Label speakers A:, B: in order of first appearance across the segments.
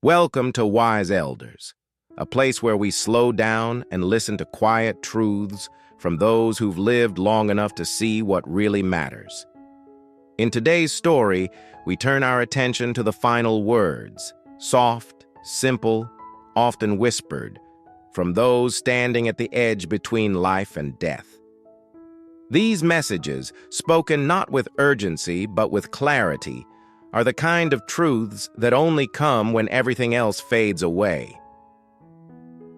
A: Welcome to Wise Elders, a place where we slow down and listen to quiet truths from those who've lived long enough to see what really matters. In today's story, we turn our attention to the final words, soft, simple, often whispered, from those standing at the edge between life and death. These messages, spoken not with urgency but with clarity, are the kind of truths that only come when everything else fades away.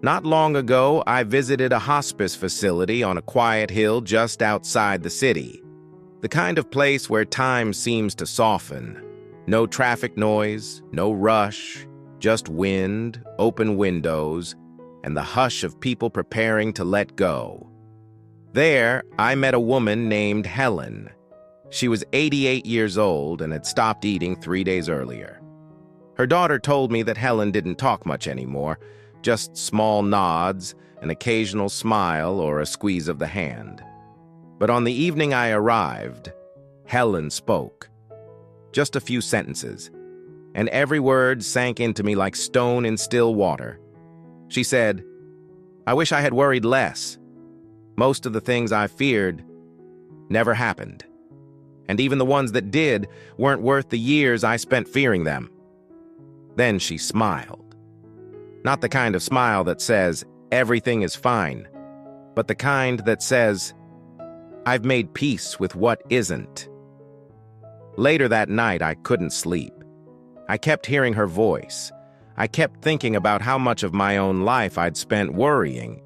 A: Not long ago, I visited a hospice facility on a quiet hill just outside the city, the kind of place where time seems to soften. No traffic noise, no rush, just wind, open windows, and the hush of people preparing to let go. There, I met a woman named Helen. She was 88 years old and had stopped eating 3 days earlier. Her daughter told me that Helen didn't talk much anymore, just small nods, an occasional smile, or a squeeze of the hand. But on the evening I arrived, Helen spoke. Just a few sentences, and every word sank into me like stone in still water. She said, "I wish I had worried less. Most of the things I feared never happened. And even the ones that did weren't worth the years I spent fearing them." Then she smiled. Not the kind of smile that says, "Everything is fine," but the kind that says, "I've made peace with what isn't." Later that night, I couldn't sleep. I kept hearing her voice. I kept thinking about how much of my own life I'd spent worrying,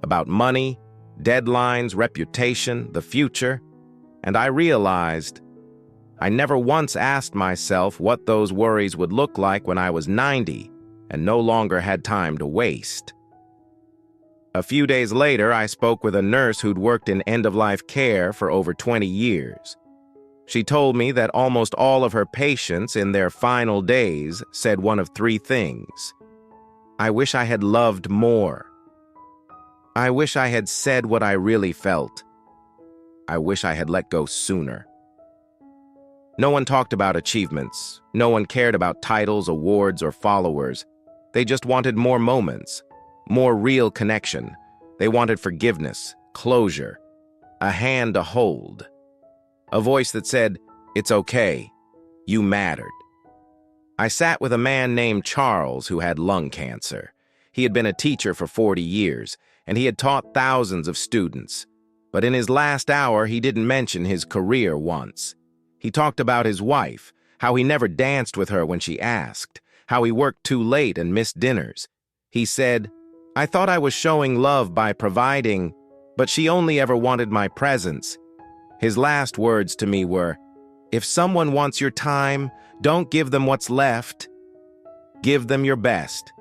A: about money, deadlines, reputation, the future, and I realized I never once asked myself what those worries would look like when I was 90 and no longer had time to waste. A few days later, I spoke with a nurse who'd worked in end-of-life care for over 20 years. She told me that almost all of her patients in their final days said one of three things. "I wish I had loved more. I wish I had said what I really felt. I wish I had let go sooner." No one talked about achievements. No one cared about titles, awards, or followers. They just wanted more moments, more real connection. They wanted forgiveness, closure, a hand to hold. A voice that said, "It's okay. You mattered." I sat with a man named Charles who had lung cancer. He had been a teacher for 40 years, and he had taught thousands of students. But in his last hour, he didn't mention his career once. He talked about his wife, how he never danced with her when she asked, how he worked too late and missed dinners. He said, "I thought I was showing love by providing, but she only ever wanted my presence." His last words to me were, "If someone wants your time, don't give them what's left. Give them your best."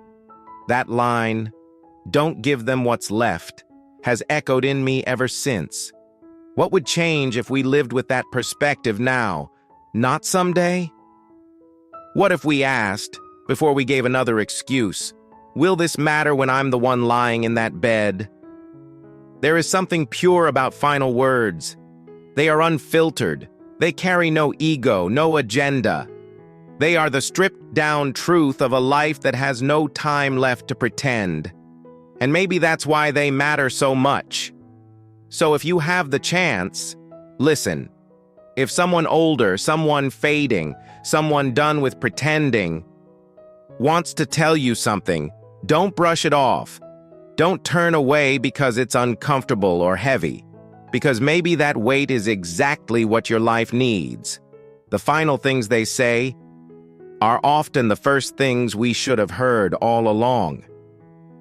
A: That line, "Don't give them what's left," has echoed in me ever since. What would change if we lived with that perspective now, not someday? What if we asked, before we gave another excuse, "Will this matter when I'm the one lying in that bed?" There is something pure about final words. They are unfiltered. They carry no ego, no agenda. They are the stripped-down truth of a life that has no time left to pretend. And maybe that's why they matter so much. So if you have the chance, listen. If someone older, someone fading, someone done with pretending, wants to tell you something, don't brush it off. Don't turn away because it's uncomfortable or heavy, because maybe that weight is exactly what your life needs. The final things they say are often the first things we should have heard all along.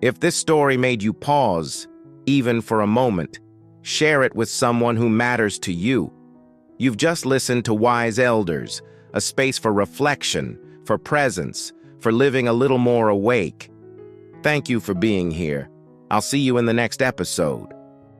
A: If this story made you pause, even for a moment, share it with someone who matters to you. You've just listened to Wise Elders, a space for reflection, for presence, for living a little more awake. Thank you for being here. I'll see you in the next episode.